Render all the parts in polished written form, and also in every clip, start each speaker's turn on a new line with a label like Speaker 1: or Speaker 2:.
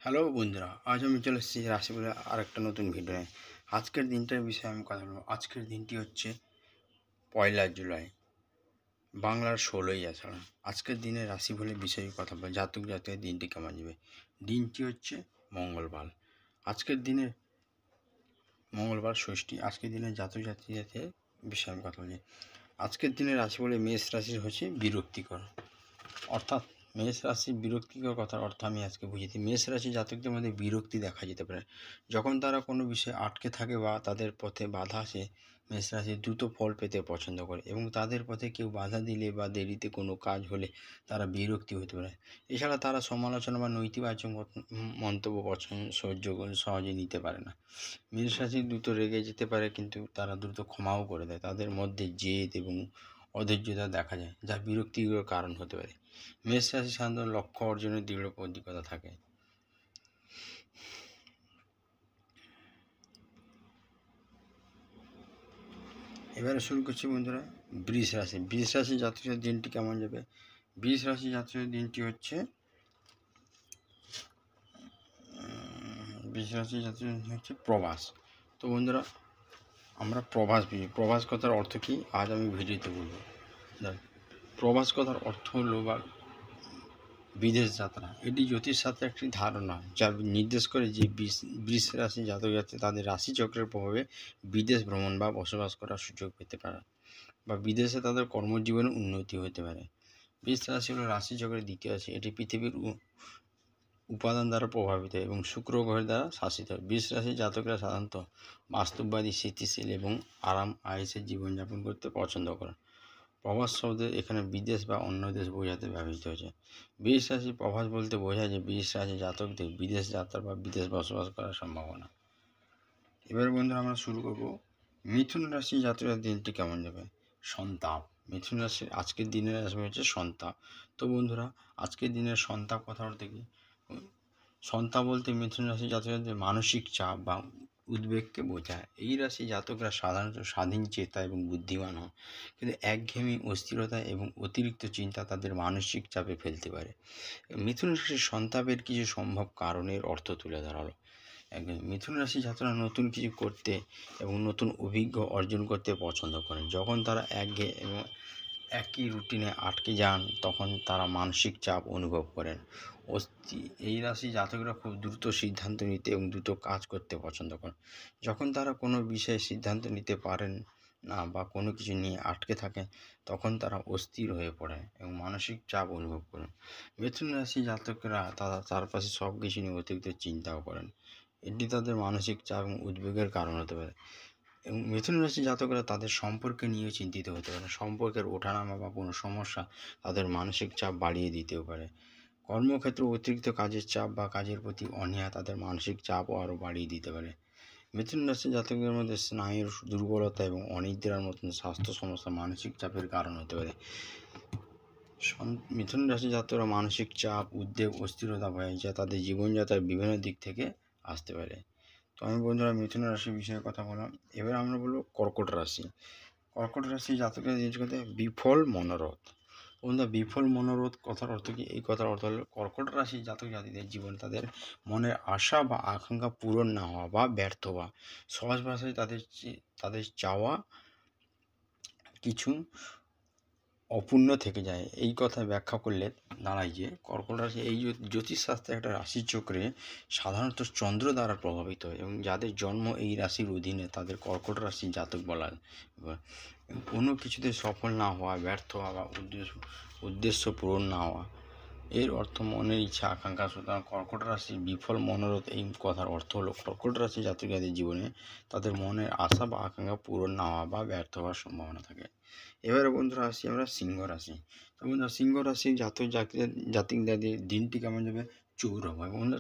Speaker 1: Hello বন্ধুরা, আজ আমি চলে এসেছি রাশিফলের আরেকটা নতুন ভিডিও নিয়ে। আজকের দিনটার বিষয়ে আমি কথা বলবো। আজকের দিনটি হচ্ছে 1 জুলাই, বাংলার 16ই আষাঢ়। আজকের দিনে রাশিফলের বিষয়ে কথা বলবো, জাতক জাতকের দিনটি কেমন যাবে। দিনটি হচ্ছে মঙ্গলবার। আজকের দিনে মঙ্গলবার ষষ্ঠী। আজকের দিনে জাতক জাতিদের বিষয়ে আমি কথা বলছি। আজকের দিনে রাশিফলে মেষ রাশির হচ্ছে বিরক্তিকর, অর্থাৎ মেষ রাশির বিরক্তিকর কথার অর্থ আমি আজকে বুঝেছি। মেষ রাশি জাতকদের মধ্যে বিরক্তি দেখা যেতে পারে যখন তারা কোনো বিষয়ে আটকে থাকে বা তাদের পথে বাধা আসে। মেষ রাশি দ্রুত ফল পেতে পছন্দ করে এবং তাদের পথে কেউ বাধা দিলে বা দেরিতে কোনো কাজ হলে তারা বিরক্তি হতে পারে। এছাড়া তারা সমালোচনা বা নৈতিবাচক মন্তব্য সহজে নিতে পারে না। মেষ রাশি দ্রুত রেগে যেতে পারে, কিন্তু তারা দ্রুত ক্ষমাও করে দেয়। তাদের মধ্যে জেদ এবং অধৈর্যতা দেখা যায়, যা বিরক্তিকর কারণ হতে পারে। মেষ রাশি সাধারণত লক্ষ্য অর্জনের দৃঢ় প্রতিজ্ঞতা থাকে। এবারে শুরু করছি বন্ধুরা বৃষ রাশি। বৃষ রাশি জাতকের দিনটি কেমন যাবে। বৃষ রাশি জাতকের দিনটি হচ্ছে বৃষ রাশি জাতকের হচ্ছে প্রবাস। তো বন্ধুরা, আমরা প্রবাস কথার অর্থ কী আজ আমি ভিডিওতে বলবো। প্রবাস কথার অর্থ হলো বা বিদেশ যাত্রা। এটি জ্যোতিষশাস্ত্রের একটি ধারণা যা নির্দেশ করে যে বৃষ রাশি জাতক জাতিক তাদের রাশিচক্রের প্রভাবে বিদেশ ভ্রমণ বা বসবাস করার সুযোগ পেতে পারে, বা বিদেশে তাদের কর্মজীবনে উন্নতি হতে পারে। বৃষ রাশি হলো রাশিচক্রের দ্বিতীয় রাশি। এটি পৃথিবীর উপাদান দ্বারা প্রভাবিত এবং শুক্র গ্রহের দ্বারা শাসিত। বৃষ রাশি জাতকরা সাধারণত বাস্তববাদী, স্থিতিশীল এবং আরাম আয়েসের জীবনযাপন করতে পছন্দ করেন। প্রবাস শব্দে এখানে বিদেশ বা অন্য দেশ বোঝাতে ব্যবহৃত হয়েছে। বৃষ রাশি প্রবাস বলতে বোঝায় যে বৃষ রাশি জাতকদের বিদেশ যাত্রা বা বিদেশ বসবাস করার সম্ভাবনা। এবার বন্ধুরা আমরা শুরু করব মিথুন রাশি জাতকের দিনটি কেমন যাবে। সন্তাপ। মিথুন রাশির আজকের দিনের আসবে হচ্ছে সন্তাপ। তো বন্ধুরা, আজকের দিনের সন্তাপ কথা বলতে কি, সন্তাপ বলতে মিথুন রাশি জাতকদের মানসিক চাপ বা উদ্বেগকে বোঝায়। এই রাশি জাতকরা সাধারণত স্বাধীন চেতা এবং বুদ্ধিমান হন, কিন্তু একঘেয়েমি, অস্থিরতা এবং অতিরিক্ত চিন্তা তাদের মানসিক চাপে ফেলতে পারে। মিথুন রাশির সন্তাপের কিছু সম্ভব কারণের অর্থ তুলে ধরা হলো। মিথুন রাশি ছাত্ররা নতুন কিছু করতে এবং নতুন অভিজ্ঞতা অর্জন করতে পছন্দ করেন। যখন তারা একঘেয়ে এবং একই রুটিনে আটকে যান, তখন তারা মানসিক চাপ অনুভব করেন। এই রাশি জাতকরা খুব দ্রুত সিদ্ধান্ত নিতে এবং দ্রুত কাজ করতে পছন্দ করেন। যখন তারা কোনো বিষয়ে সিদ্ধান্ত নিতে পারেন না বা কোনো কিছু নিয়ে আটকে থাকেন, তখন তারা অস্থির হয়ে পড়েন এবং মানসিক চাপ অনুভব করেন। মিথুন রাশি জাতকরা তারা চারপাশে সব কিছু নিয়ে অতিরিক্ত চিন্তাও করেন। এটি তাদের মানসিক চাপ এবং উদ্বেগের কারণ হতে পারে। এবং মিথুন রাশি জাতকরা তাদের সম্পর্কে নিয়ে চিন্তিত হতে পারে। সম্পর্কের ওঠানামা বা কোনো সমস্যা তাদের মানসিক চাপ বাড়িয়ে দিতেও পারে। কর্মক্ষেত্রে অতিরিক্ত কাজের চাপ বা কাজের প্রতি অনীহা তাদের মানসিক চাপও আরও বাড়িয়ে দিতে পারে। মিথুন রাশি জাতকদের মধ্যে স্নায়ুর দুর্বলতা এবং অনিদ্রার মতন স্বাস্থ্য সমস্যা মানসিক চাপের কারণ হতে পারে। মিথুন রাশি জাতকরা মানসিক চাপ, উদ্বেগ, অস্থিরতা ভয় যা তাদের জীবনযাত্রার বিভিন্ন দিক থেকে আসতে পারে। তো আমি বন্ধুরা মিথুন রাশির বিষয়ে কথা বললাম। এবার আমরা বলবো কর্কট রাশি। কর্কট রাশি জাতকের জিনিস কথা বিফল মনোরথ। বন্ধুরা, বিফল মনোরথ কথার অর্থ কি? এই কথার অর্থ হলো কর্কট রাশি জাতক জাতিদের জীবন তাদের মনের আশা বা আকাঙ্ক্ষা পূরণ না হওয়া বা ব্যর্থ হওয়া। সহজ ভাষায় তাদের চাওয়া কিছু অপূর্ণ থেকে যায়। এই কথা ব্যাখ্যা করলে দাঁড়ায় যে কর্কট রাশি এই জ্যোতিষশাস্ত্রে একটা রাশিচক্রে সাধারণত চন্দ্র দ্বারা প্রভাবিত হয় এবং যাদের জন্ম এই রাশির অধীনে তাদের কর্কট রাশি জাতক বলা হয়। কোনো কিছুতে সফল না হওয়া, ব্যর্থ হওয়া বা উদ্দেশ্য পূরণ না হওয়া, এর অর্থ মনের ইচ্ছা আকাঙ্ক্ষা। সুতরাং কর্কট রাশির বিফল মনোরথ এই কথার অর্থ হলো কর্কট রাশি জাতকদের জীবনে তাদের মনের আশা বা আকাঙ্ক্ষা পূরণ না হওয়া বা ব্যর্থ হওয়ার সম্ভাবনা থাকে। এবারে বন্ধুরা আসি আমরা সিংহ রাশি। তো বন্ধুরা, সিংহ রাশির জাতিকদের দিনটি কেমন যাবে। চৌরভ। বন্ধুরা,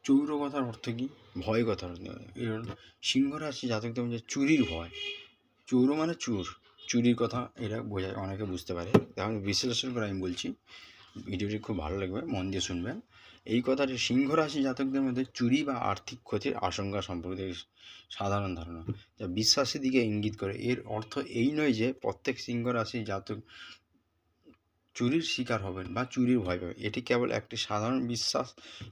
Speaker 1: চৌর কথার অর্থ কি? ভয় কথার অর্থ। সিংহ রাশি জাতকদের মধ্যে চুরির ভয়। চৌর মানে চুরির কথা এরা বোঝায়, অনেকে বুঝতে পারে। তাহলে বিশ্লেষণ করে আমি বলছি, ভিডিওটি খুব ভালো লাগবে, মন দিয়ে শুনবেন। এই কথাটি সিংহ রাশি জাতকদের মধ্যে চুরি বা আর্থিক ক্ষতির আশঙ্কা সম্পর্কে সাধারণ ধারণা, যা বিশ্বাসের দিকে ইঙ্গিত করে। এর অর্থ এই নয় যে প্রত্যেক সিংহ রাশি জাতক চুরির শিকার হবেন বা চুরির ভয় পাবেন। এটি কেবল একটি সাধারণ বিশ্বাস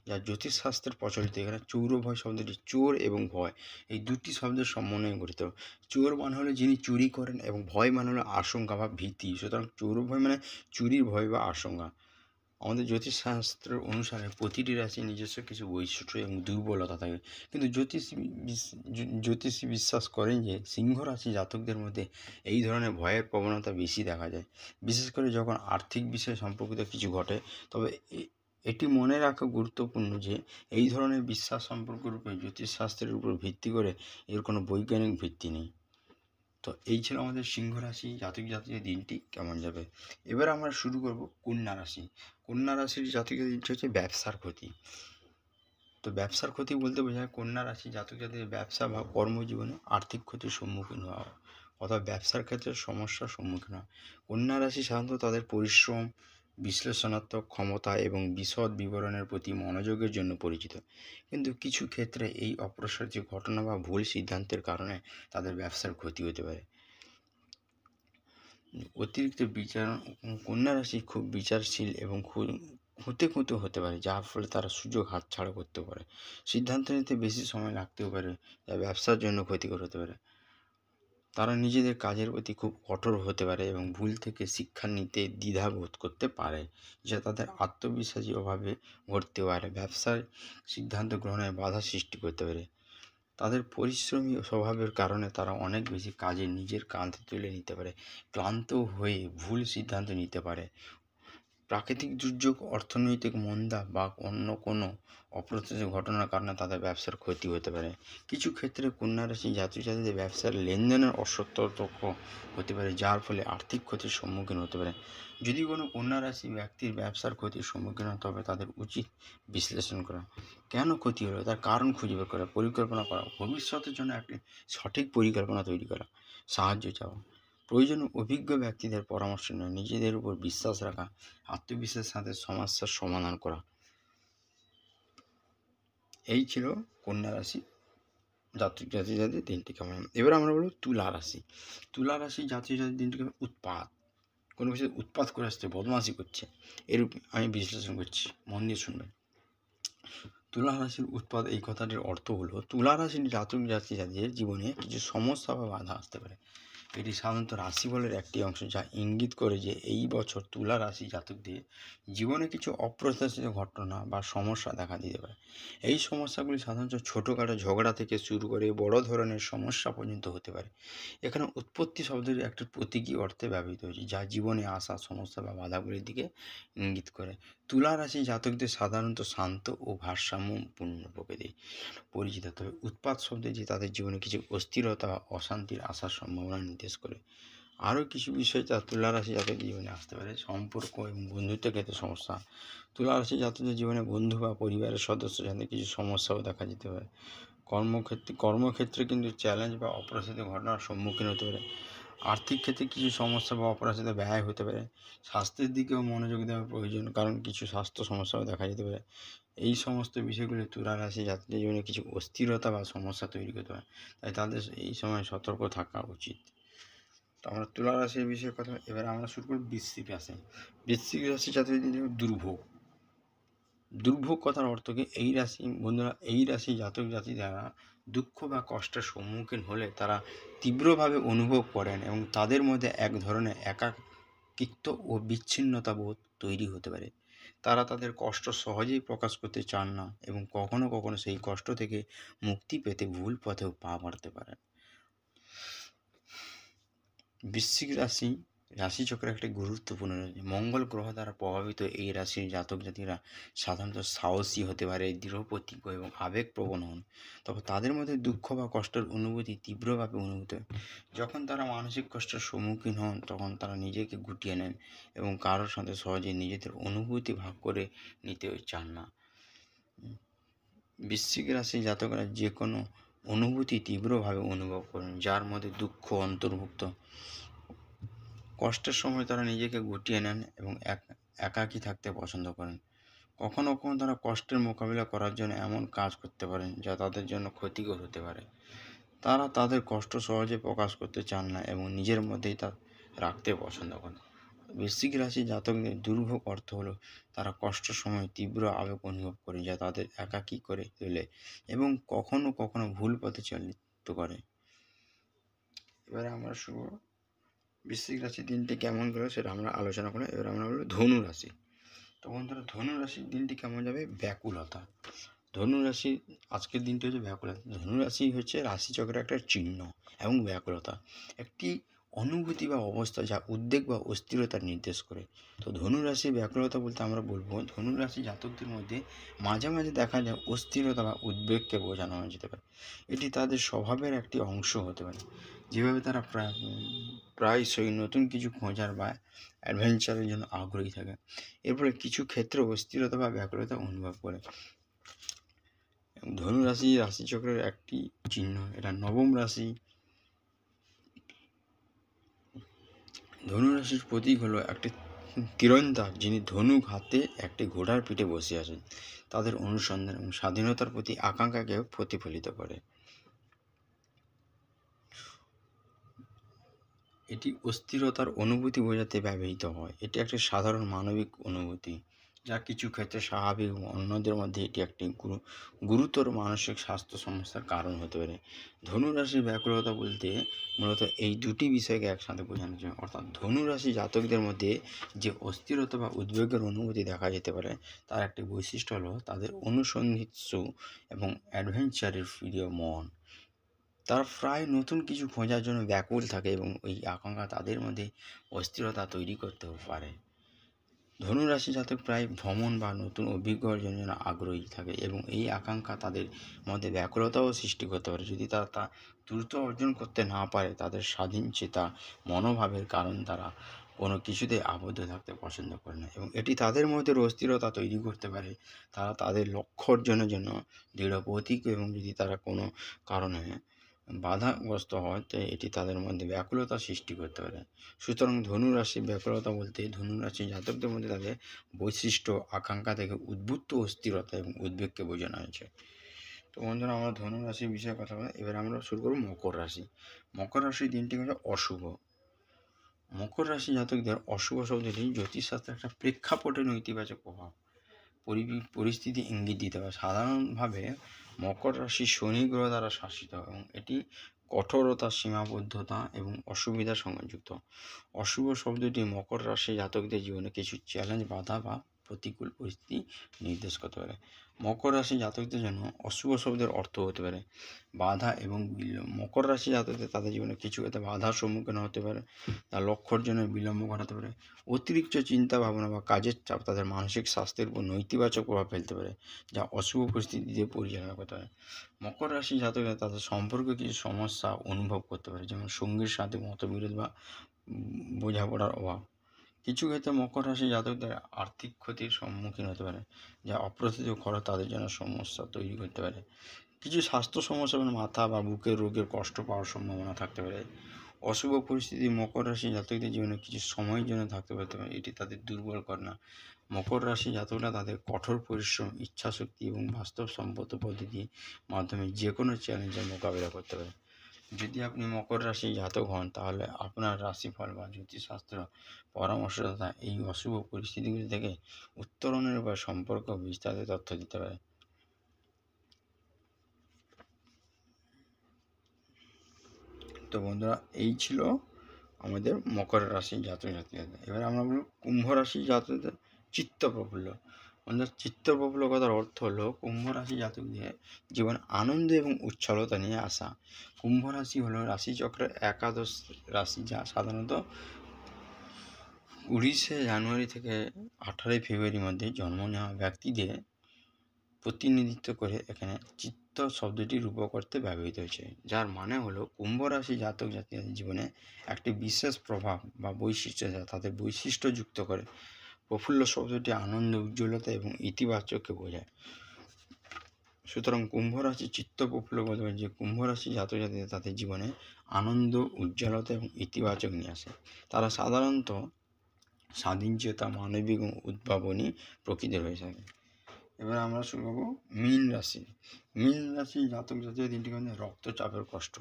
Speaker 1: যা জ্যোতিষশাস্ত্রের প্রচলিত। এখানে চৌর ভয় শব্দটি চোর এবং ভয় এই দুটি শব্দের সমন্বয়ে গঠিত। চোর মানে হলো যিনি চুরি করেন এবং ভয় মানে হলো আশঙ্কা বা ভীতি। সুতরাং চৌর ভয় মানে চুরির ভয় বা আশঙ্কা। আমাদের জ্যোতিষশাস্ত্রের অনুসারে প্রতিটি রাশির নিজস্ব কিছু বৈশিষ্ট্য এবং দুর্বলতা থাকে, কিন্তু জ্যোতিষী বিশ্বাস করেন যে সিংহ রাশি জাতকদের মধ্যে এই ধরনের ভয়ের প্রবণতা বেশি দেখা যায়, বিশেষ করে যখন আর্থিক বিষয় সম্পর্কিত কিছু ঘটে। তবে এটি মনে রাখা গুরুত্বপূর্ণ যে এই ধরনের বিশ্বাস সম্পর্করূপে জ্যোতিষশাস্ত্রের উপর ভিত্তি করে এর কোনো বৈজ্ঞানিক ভিত্তি নেই। তো এই ছিল আমাদের সিংহ রাশি জাতক জাতির দিনটি কেমন যাবে। এবার আমরা শুরু করব কন্যা রাশি। কন্যা রাশির জাতক জাতির হচ্ছে ব্যবসার ক্ষতি। তো ব্যবসার ক্ষতি বলতে বোঝায় কন্যা রাশি জাতক জাতির ব্যবসা বা কর্মজীবনে আর্থিক ক্ষতির সম্মুখীন হওয়া অথবা ব্যবসার ক্ষেত্রে সমস্যার সম্মুখীন হওয়া। কন্যা রাশি সাধারণত তাদের পরিশ্রম, বিশ্লেষণাত্মক ক্ষমতা এবং বিশদ বিবরণের প্রতি মনোযোগের জন্য পরিচিত, কিন্তু কিছু ক্ষেত্রে এই অপ্রসারিত ঘটনা বা ভুল সিদ্ধান্তের কারণে তাদের ব্যবসার ক্ষতি হতে পারে। অতিরিক্ত বিচার, কন্যা রাশি খুব বিচারশীল এবং খুঁতে হতে পারে, যার ফলে তারা সুযোগ হাতছাড়া করতে পারে। সিদ্ধান্ত নিতে বেশি সময় লাগতেও পারে, যা ব্যবসার জন্য ক্ষতিকর হতে পারে। তারা নিজেদের কাজের প্রতি খুব কঠোর হতে পারে এবং ভুল থেকে শিক্ষা নিতে দ্বিধা বোধ করতে পারে, যা তাদের আত্মবিশ্বাসী অভাবে ঘটতে পারে। ব্যবসার সিদ্ধান্ত গ্রহণে বাধা সৃষ্টি করতে পারে। তাদের পরিশ্রমী স্বভাবের কারণে তারা অনেক বেশি কাজে নিজের কাঁধে তুলে নিতে পারে, ক্লান্ত হয়ে ভুল সিদ্ধান্ত নিতে পারে। প্রাকৃতিক দুর্যোগ, অর্থনৈতিক মন্দা বা অন্য কোনো অপ্রত্যাশিত ঘটনার কারণে তাদের ব্যবসার ক্ষতি হতে পারে। কিছু ক্ষেত্রে কন্যা রাশি জাতক জাতিদের ব্যবসার লেনদেনের অসতর্ক হতে পারে, যার ফলে আর্থিক ক্ষতির সম্মুখীন হতে পারে। যদি কোনো কন্যা রাশি ব্যক্তির ব্যবসার ক্ষতির সম্মুখীন হয়, তবে তাদের উচিত বিশ্লেষণ করা, কেন ক্ষতি হলো তার কারণ খুঁজে বের করা, পরিকল্পনা করা, ভবিষ্যতের জন্য একটি সঠিক পরিকল্পনা তৈরি করা, সাহায্য চাওয়া, প্রয়োজনে অভিজ্ঞ ব্যক্তিদের পরামর্শ নেওয়া, নিজেদের উপর বিশ্বাস রাখা, আত্মবিশ্বাসের সাথে সমস্যার সমাধান করা। এই ছিল কন্যা রাশি জাতক জাতিদের দিনটি কেমন। এবার আমরা বলব তুলা রাশি। তুলা রাশি জাতক জাতির দিনটি কেমন। উৎপাত, কোনো কিছু উৎপাত করে আসছে, বদমাশি করছে, এরূপ আমি বিশ্লেষণ করছি, মন দিয়ে শুনবেন। তুলা রাশির উৎপাত এই কথাটির অর্থ হলো তুলা রাশির জাতক জাতিদের জীবনে কিছু সমস্যা বা বাধা আসতে পারে। এটি সাধারণত রাশিফলের একটি অংশ, যা ইঙ্গিত করে যে এই বছর তুলা রাশি জাতকদের জীবনে কিছু অপ্রত্যাশিত ঘটনা বা সমস্যা দেখা দিতে পারে। এই সমস্যাগুলি সাধারণত ছোটোখাটো ঝগড়া থেকে শুরু করে বড় ধরনের সমস্যা পর্যন্ত হতে পারে। এখানে উৎপত্তি শব্দটি একটি প্রতীকী অর্থে ব্যবহৃত হয়েছে, যা জীবনে আসা সমস্যা বা বাধাগুলির দিকে ইঙ্গিত করে। তুলা রাশি জাতকদের সাধারণত শান্ত ও ভারসাম্যপূর্ণ প্রকৃতি পরিচিত, তবে উৎপাত শব্দটি তাদের জীবনে কিছু অস্থিরতা বা অশান্তির আসার সম্ভাবনা নির্দেশ করে। আরও কিছু বিষয় যা তুলা রাশি জাতকদের জীবনে আসতে পারে: সম্পর্ক এবং বন্ধুত্বের ক্ষেত্রে সমস্যা। তুলা রাশি জাতকদের জীবনে বন্ধু বা পরিবারের সদস্যের সাথে কিছু সমস্যাও দেখা যেতে পারে। কর্মক্ষেত্রে কিন্তু চ্যালেঞ্জ বা অপ্রত্যাশিত ঘটনার সম্মুখীন হতে পারে। আর্থিক ক্ষেত্রে কিছু সমস্যা বা অপ্রত্যাশিত ব্যয় হতে পারে। স্বাস্থ্যের দিকেও মনোযোগ দেওয়া প্রয়োজন, কারণ কিছু স্বাস্থ্য সমস্যাও দেখা যেতে পারে। এই সমস্ত বিষয়গুলি তুলা রাশি জাতকদের জীবনে কিছু অস্থিরতা বা সমস্যা তৈরি করতে পারে, তাই তাদের এই সময় সতর্ক থাকা উচিত। তো আমরা তুলা রাশির বিষয়ে কথা, এবার আমরা শুরু করি বৃশ্চিক রাশি। বৃশ্চিক রাশি জাতকদের দুর্ভোগ। দুর্ভোগ কথার অর্থ কি? এই রাশি বন্ধুরা, এই রাশি জাতক জাতি যারা দুঃখ বা কষ্টের সম্মুখীন হলে তারা তীব্রভাবে অনুভব করেন এবং তাদের মধ্যে এক ধরনের একাকিত্ব ও বিচ্ছিন্নতা বোধ তৈরি হতে পারে। তারা তাদের কষ্ট সহজেই প্রকাশ করতে চান না এবং কখনো কখনো সেই কষ্ট থেকে মুক্তি পেতে ভুল পথেও পা বাড়তে পারেন। বৃশ্চিক রাশি রাশিচক্রের একটি গুরুত্বপূর্ণ রাশি। মঙ্গল গ্রহ দ্বারা প্রভাবিত এই রাশির জাতক জাতিরা সাধারণত সাহসী হতে পারে, দৃঢ়প্রতিজ্ঞ এবং আবেগপ্রবণ হন। তবে তাদের মধ্যে দুঃখ বা কষ্টের অনুভূতি তীব্রভাবে অনুভূত হয়। যখন তারা মানসিক কষ্টের সম্মুখীন হন, তখন তারা নিজেকে গুটিয়ে নেন এবং কারোর সাথে সহজে নিজেদের অনুভূতি ভাগ করে নিতে চান না। বৃশ্চিক রাশি জাতকরা যে কোনো অনুভূতি তীব্রভাবে অনুভব করেন, যার মধ্যে দুঃখ অন্তর্ভুক্ত। কষ্টের সময় তারা নিজেকে গুটিয়ে নেন এবং একাকী থাকতে পছন্দ করেন। কখনো কখনো তারা কষ্টের মোকাবিলা করার জন্য এমন কাজ করতে পারেন যা তাদের জন্য ক্ষতিকর হতে পারে। তারা তাদের কষ্ট সহজে প্রকাশ করতে চান না এবং নিজের মধ্যেই তা রাখতে পছন্দ করেন। বৃশ্চিক রাশি জাতকদের দুর্ভোগ অর্থ হলো তারা কষ্ট সময় তীব্র আবেগ অনুভব করে, যা তাদের একাকী করে তোলে এবং কখনো কখনো ভুল পথে চালিত করে। এবারে আমরা শুরু বৃশ্চিক রাশির দিনটি কেমন গেল সেটা আমরা আলোচনা করি। এবার আমরা বলবো ধনু রাশি। তো বন্ধুরা, ধনু রাশির দিনটি কেমন যাবে? ব্যাকুলতা। ধনু রাশি আজকের দিনটি হচ্ছে ব্যাকুলতা। ধনু রাশি হচ্ছে রাশিচক্রের একটা চিহ্ন এবং ব্যাকুলতা একটি অনুভূতি বা অবস্থা যা উদ্বেগ বা অস্থিরতার নির্দেশ করে। তো ধনু রাশির ব্যাকুলতা বলতে আমরা বলবো ধনু রাশি জাতকদের মধ্যে মাঝে মাঝে দেখা যায় অস্থিরতা বা উদ্বেগকে বোঝানো যেতে পারে। এটি তাদের স্বভাবের একটি অংশ হতে পারে, যেভাবে তারা প্রায়শই নতুন কিছু খোঁজার বা অ্যাডভেঞ্চারের জন্য আগ্রহী থাকে। এর ফলে কিছু ক্ষেত্রে অস্থিরতা বা ব্যাকুলতা অনুভব করে। ধনু রাশি রাশিচক্রের একটি চিহ্ন, এটা নবম রাশি। ধনু রাশির প্রতীক হলো একটি তীরন্দাজ, যিনি ধনুক হাতে একটি ঘোড়ার পিঠে বসে আছেন। তাদের অনুসন্ধান এবং স্বাধীনতার প্রতি আকাঙ্ক্ষাকে প্রতিফলিত করে। এটি অস্থিরতার অনুভূতি বোঝাতে ব্যবহৃত হয়। এটি একটি সাধারণ মানবিক অনুভূতি, যা কিছু ক্ষেত্রে স্বাভাবিক এবং অন্যদের মধ্যে এটি একটি গুরুতর মানসিক স্বাস্থ্য সমস্যার কারণ হতে পারে। ধনু রাশির ব্যাকুলতা বলতে মূলত এই দুটি বিষয়কে একসাথে বোঝানো যায়। অর্থাৎ ধনু রাশি জাতকদের মধ্যে যে অস্থিরতা বা উদ্বেগের অনুভূতি দেখা যেতে পারে, তার একটি বৈশিষ্ট্য হলো তাদের অনুসন্ধিৎসু এবং অ্যাডভেঞ্চারের প্রিয় মন। তারা প্রায় নতুন কিছু খোঁজার জন্য ব্যাকুল থাকে এবং ওই আকাঙ্ক্ষা তাদের মধ্যে অস্থিরতা তৈরি করতেও পারে। ধনু রাশি জাতক প্রায় ভ্রমণ বা নতুন অভিজ্ঞতা অর্জনের জন্য আগ্রহী থাকে এবং এই আকাঙ্ক্ষা তাদের মধ্যে ব্যাকুলতাও সৃষ্টি করতে পারে। যদি তারা তা দ্রুত অর্জন করতে না পারে, তাদের স্বাধীন চেতা মনোভাবের কারণ তারা কোনো কিছুতে আবদ্ধ থাকতে পছন্দ করে না এবং এটি তাদের মধ্যে অস্থিরতা তৈরি করতে পারে। তারা তাদের লক্ষ্য অর্জনের জন্য দৃঢ় প্রতীক এবং যদি তারা কোনো কারণে বাধাগ্রস্ত হয়, তো এটি তাদের মধ্যে ব্যাকুলতা সৃষ্টি করতে পারে। সুতরাং ধনু রাশির ব্যাকুলতা বলতে ধনু রাশি জাতকদের মধ্যে তাদের বৈশিষ্ট্য আকাঙ্ক্ষা থেকে উদ্ভূত অস্থিরতা এবং উদ্বেগকে বোঝানো হয়েছে। তো বন্ধুরা, আমরা ধনু রাশির বিষয়ে কথা বলি। এবার আমরা শুরু করব মকর রাশি। মকর রাশির দিনটি হচ্ছে অশুভ। মকর রাশি জাতকদের অশুভ শব্দটি জ্যোতিষশাস্ত্রের একটা প্রেক্ষাপটে নেতিবাচক প্রভাব পরিস্থিতি ইঙ্গিত দিতে পারে। সাধারণভাবে মকর রাশি শনি গ্রহ দ্বারা শাসিত এবং এটি কঠোরতা, সীমাবদ্ধতা এবং অসুবিধার সঙ্গে যুক্ত। অশুভ শব্দটি মকর রাশি জাতকদের জীবনে কিছু চ্যালেঞ্জ, বাধা বা প্রতিকূল পরিস্থিতি নির্দেশ করতে পারে। মকর রাশি জাতকদের জন্য অশুভ শব্দের অর্থ হতে পারে বাধা এবং বিলম্ব। মকর রাশি জাতকদের তাদের জীবনে কিছু ক্ষেত্রে বাধার সম্মুখীন হতে পারে, তার লক্ষ্যর জন্য বিলম্ব ঘটাতে পারে। অতিরিক্ত চিন্তা ভাবনা বা কাজের চাপ তাদের মানসিক স্বাস্থ্যের উপর নেতিবাচক প্রভাব ফেলতে পারে, যা অশুভ পরিস্থিতিতে পরিচালনা করতে পারে। মকর রাশি জাতকরা তাদের সম্পর্কে কিছু সমস্যা অনুভব করতে পারে, যেমন সঙ্গীর সাথে মতবিরোধ বা বোঝাপড়ার অভাব। কিছু ক্ষেত্রে মকর রাশি জাতকদের আর্থিক ক্ষতির সম্মুখীন হতে পারে, যা অপ্রত্যাশিত খরচ তাদের জন্য সমস্যা তৈরি করতে পারে। কিছু স্বাস্থ্য সমস্যা যেমন মাথা বা বুকের রোগের কষ্ট পাওয়ার সম্ভাবনা থাকতে পারে। অশুভ পরিস্থিতি মকর রাশি জাতকদের জীবনে কিছু সময়ের জন্য থাকতে পারতে পারে, এটি তাদের দুর্বল করে না। মকর রাশি জাতকরা তাদের কঠোর পরিশ্রম, ইচ্ছাশক্তি এবং বাস্তবসম্মত পদ্ধতির মাধ্যমে যে কোনো চ্যালেঞ্জের মোকাবিলা করতে পারে। যদি আপনি মকর রাশি জাতক হন, তাহলে আপনার রাশিফল বা জ্যোতিষশাস্ত্র পরামর্শদাতা এই অশুভ পরিস্থিতিগুলি থেকে উত্তরণের উপায় সম্পর্কে বিস্তারিত তথ্য দিতে পারে। তো বন্ধুরা, এই ছিল আমাদের মকর রাশি জাতক জাতিকাদের। এবার আমরা বলব কুম্ভ রাশি জাতকদের চিত্ত প্রফুল্ল। বন্ধুরা, চিত্ত প্রফুল্ল কথার অর্থ হলো কুম্ভ রাশি জাতকদের জীবন আনন্দ এবং উচ্ছলতা নিয়ে আসা। কুম্ভ রাশি হলো রাশিচক্রের একাদশ রাশি, যা সাধারণত 19শে জানুয়ারি থেকে 18ই ফেব্রুয়ারির মধ্যে জন্ম নেওয়া ব্যক্তিদের প্রতিনিধিত্ব করে। এখানে চিত্ত শব্দটি রূপক করতে ব্যবহৃত হয়েছে, যার মানে হলো কুম্ভ রাশি জাতক জাতিকাদের জীবনে একটি বিশেষ প্রভাব বা বৈশিষ্ট্য যা তাদের বৈশিষ্ট্য যুক্ত করে। প্রফুল্ল শব্দটি আনন্দ, উজ্জ্বলতা এবং ইতিবাচককে বোঝায়। সুতরাং কুম্ভ রাশি চিত্ত প্রফুল্ল বলতে পারে যে কুম্ভ রাশি জাতক জাতিকাদের তাদের জীবনে আনন্দ, উজ্জ্বলতা এবং ইতিবাচক নিয়ে আসে। তারা সাধারণত স্বাধীনচেতা, মানবিক এবং উদ্ভাবনী প্রকৃতির হয়ে থাকে। এবার আমরা শুরু করবো মীন রাশি। মীন রাশি জাতক জাতীয় দিনটি রক্তচাপের কষ্ট।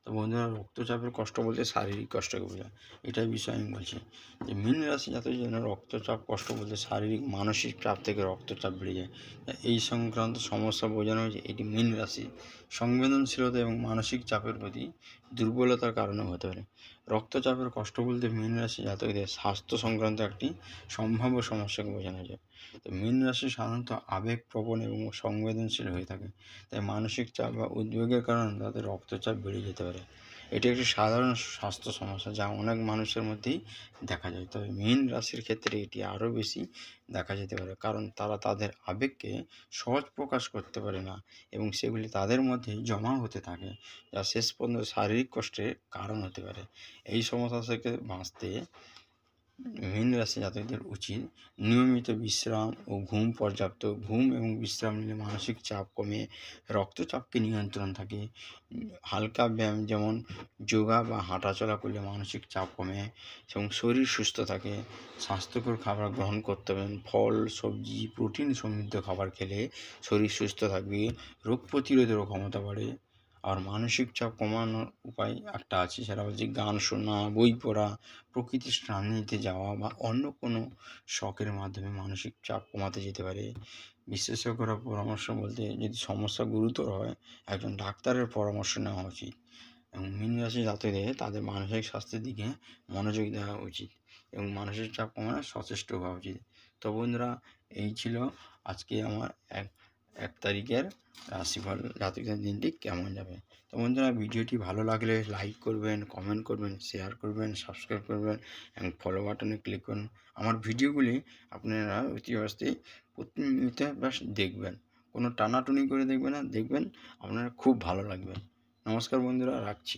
Speaker 1: তো তো বন্ধুরা, রক্তচাপের কষ্ট বলতে শারীরিক কষ্টকে বোঝায়, এটাই বিষয় আমি বলছি। যে মীন রাশি জাতকের জন্য রক্তচাপ কষ্ট বলতে শারীরিক মানসিক চাপ থেকে রক্তচাপ বেড়ে যায়, এই সংক্রান্ত সমস্যা বোঝানো হয়েছে। এটি মীন রাশি সংবেদনশীলতা এবং মানসিক চাপের প্রতি দুর্বলতার কারণে হতে পারে। রক্তচাপের কষ্ট বলতে মীন রাশি জাতকদের স্বাস্থ্য সংক্রান্ত একটি সম্ভাব্য সমস্যাকে বোঝানো যায়। তো মীন রাশি সাধারণত আবেগপ্রবণ এবং সংবেদনশীল হয়ে থাকে, তাই মানসিক চাপ বা উদ্বেগের কারণে তাদের রক্তচাপ বেড়ে যেতে পারে। এটি একটি সাধারণ স্বাস্থ্য সমস্যা যা অনেক মানুষের মধ্যেই দেখা যায়, তবে মীন রাশির ক্ষেত্রে এটি আরও বেশি দেখা যেতে পারে, কারণ তারা তাদের আবেগকে সহজ প্রকাশ করতে পারে না এবং সেগুলি তাদের মধ্যে জমা হতে থাকে, যা শেষ পর্যন্ত শারীরিক কষ্টের কারণ হতে পারে। এই সমস্যা থেকে বাঁচতে মীন রাশি জাতকদের উচিত নিয়মিত বিশ্রাম ও পর্যাপ্ত ঘুম এবং বিশ্রাম নিলে মানসিক চাপ কমে, রক্তচাপকে নিয়ন্ত্রণ থাকে। হালকা ব্যায়াম যেমন যোগা বা হাঁটাচলা করলে মানসিক চাপ কমে এবং শরীর সুস্থ থাকে। স্বাস্থ্যকর খাবার গ্রহণ করতে পারেন, ফল, সবজি, প্রোটিন সমৃদ্ধ খাবার খেলে শরীর সুস্থ থাকবে, রোগ প্রতিরোধেরও ক্ষমতা বাড়ে। আর মানসিক চাপ কমানোর উপায় একটা আছে, সেটা হচ্ছে গান শোনা, বই পড়া, প্রকৃতির সান্নিধ্যে যাওয়া বা অন্য কোনো শখের মাধ্যমে মানসিক চাপ কমাতে যেতে পারে। বিশেষজ্ঞরা পরামর্শ বলতে, যদি সমস্যা গুরুতর হয় একজন ডাক্তারের পরামর্শ নেওয়া উচিত এবং মীন রাশি জাতকদের তাদের মানসিক স্বাস্থ্যের দিকে মনোযোগ দেওয়া উচিত এবং মানসিক চাপ কমানো সচেষ্ট হওয়া উচিত। তো বন্ধুরা, এই ছিল আজকে আমার এক তারিখের রাশিফল, জাতকদের দিনটি কেমন যাবে। তো বন্ধুরা, ভিডিওটি ভালো লাগলে লাইক করবেন, কমেন্ট করবেন, শেয়ার করবেন, সাবস্ক্রাইব করবেন এবং ফলো বাটনে ক্লিক করুন। আমার ভিডিওগুলি আপনারা অতি অবশ্যই প্রতিনিয়ত দেখবেন, কোনো টানাটুনি করে দেখবেন না, দেখবেন আপনারা খুব ভালো লাগবে। নমস্কার বন্ধুরা, রাখছি।